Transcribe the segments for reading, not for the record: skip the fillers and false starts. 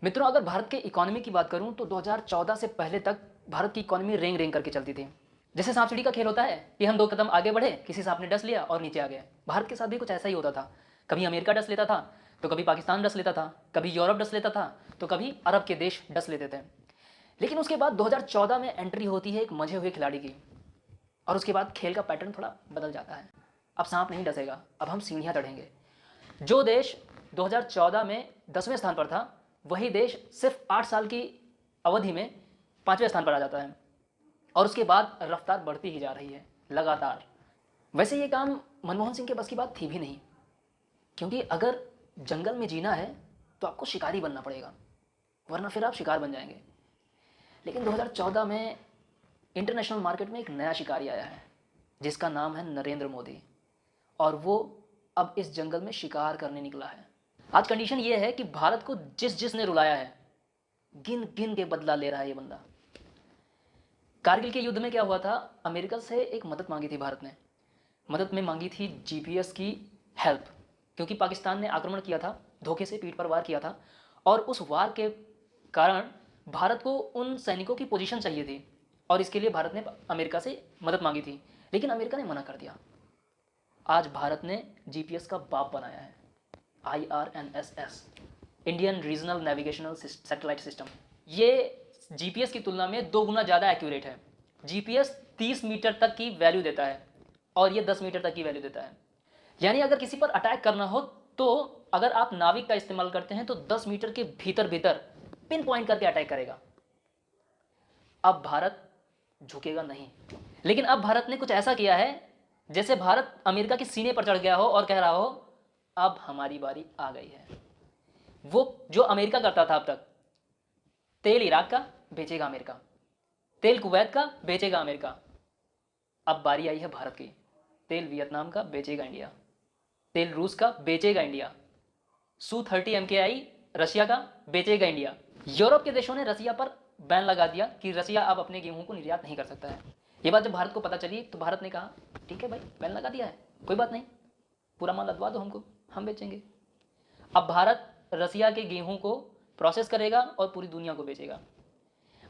मित्रों, अगर भारत के इकोनॉमी की बात करूं तो 2014 से पहले तक भारत की इकोनॉमी रेंग रेंग करके चलती थी। जैसे सांप सीढ़ी का खेल होता है कि हम 2 कदम आगे बढ़े, किसी सांप ने डस लिया और नीचे आ गए। भारत के साथ भी कुछ ऐसा ही होता था। कभी अमेरिका डस लेता था, तो कभी पाकिस्तान डस लेता था, कभी यूरोप डस लेता था, तो कभी अरब के देश डस लेते थे। लेकिन उसके बाद 2014 में एंट्री होती है एक मंझे हुए खिलाड़ी की, और उसके बाद खेल का पैटर्न थोड़ा बदल जाता है। अब सांप नहीं डसेगा, अब हम सीढ़ियाँ चढ़ेंगे। जो देश 2014 में 10वें स्थान पर था, वही देश सिर्फ 8 साल की अवधि में 5वें स्थान पर आ जाता है, और उसके बाद रफ्तार बढ़ती ही जा रही है लगातार। वैसे ये काम मनमोहन सिंह के बस की बात थी भी नहीं, क्योंकि अगर जंगल में जीना है तो आपको शिकारी बनना पड़ेगा, वरना फिर आप शिकार बन जाएंगे। लेकिन 2014 में इंटरनेशनल मार्केट में एक नया शिकारी आया है, जिसका नाम है नरेंद्र मोदी, और वो अब इस जंगल में शिकार करने निकला है। आज कंडीशन ये है कि भारत को जिसने रुलाया है, गिन गिन के बदला ले रहा है ये बंदा। कारगिल के युद्ध में क्या हुआ था, अमेरिका से एक मदद मांगी थी भारत ने। मदद में मांगी थी जीपीएस की हेल्प, क्योंकि पाकिस्तान ने आक्रमण किया था, धोखे से पीठ पर वार किया था, और उस वार के कारण भारत को उन सैनिकों की पोजीशन चाहिए थी, और इसके लिए भारत ने अमेरिका से मदद मांगी थी, लेकिन अमेरिका ने मना कर दिया। आज भारत ने जीपीएस का बाप बनाया है, IRNSS, Indian regional navigational satellite system. ये जीपीएस की तुलना में 2 गुना ज़्यादा एक्यूरेट है। जीपीएस 30 मीटर तक की वैल्यू देता है, और ये 10 मीटर तक की वैल्यू देता है। यानी अगर किसी पर अटैक करना हो, तो अगर आप नाविक का इस्तेमाल करते हैं तो 10 मीटर के भीतर भीतर पिन पॉइंट करके अटैक करेगा। अब भारत झुकेगा नहीं। लेकिन अब भारत ने कुछ ऐसा किया है जैसे भारत अमेरिका के सीने पर चढ़ गया हो और कह रहा हो, अब हमारी बारी आ गई है। वो जो अमेरिका करता था अब तक, तेल इराक का बेचेगा अमेरिका, तेल कुवैत का बेचेगा अमेरिका, अब बारी आई है भारत की। तेल वियतनाम का बेचेगा इंडिया, तेल रूस का बेचेगा इंडिया, Su-30 MKI रशिया का बेचेगा इंडिया। यूरोप के देशों ने रसिया पर बैन लगा दिया कि रसिया अब अपने गेहूं को निर्यात नहीं कर सकता है। ये बात जब भारत को पता चली तो भारत ने कहा, ठीक है भाई, बैन लगा दिया है, कोई बात नहीं, पूरा माल लदवा दो हमको, हम बेचेंगे। अब भारत रसिया के गेहूं को प्रोसेस करेगा और पूरी दुनिया को बेचेगा।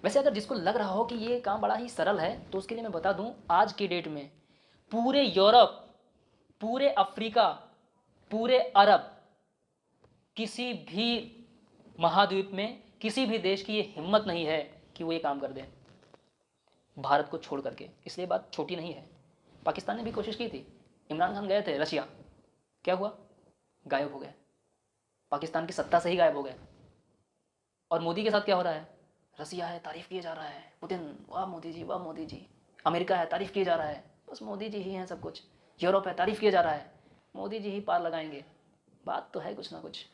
वैसे अगर जिसको लग रहा हो कि ये काम बड़ा ही सरल है, तो उसके लिए मैं बता दूं, आज की डेट में पूरे यूरोप, पूरे अफ्रीका, पूरे अरब, किसी भी महाद्वीप में किसी भी देश की ये हिम्मत नहीं है कि वो ये काम कर दे भारत को छोड़ करके। इसलिए बात छोटी नहीं है। पाकिस्तान ने भी कोशिश की थी, इमरान खान गए थे रशिया, क्या हुआ, गायब हो गए, पाकिस्तान की सत्ता से ही गायब हो गए। और मोदी के साथ क्या हो रहा है, रसिया है, तारीफ किए जा रहा है, पुतिन, वाह मोदी जी, वाह मोदी जी। अमेरिका है, तारीफ किए जा रहा है, बस मोदी जी ही हैं सब कुछ। यूरोप है, तारीफ किए जा रहा है, मोदी जी ही पार लगाएंगे। बात तो है कुछ ना कुछ।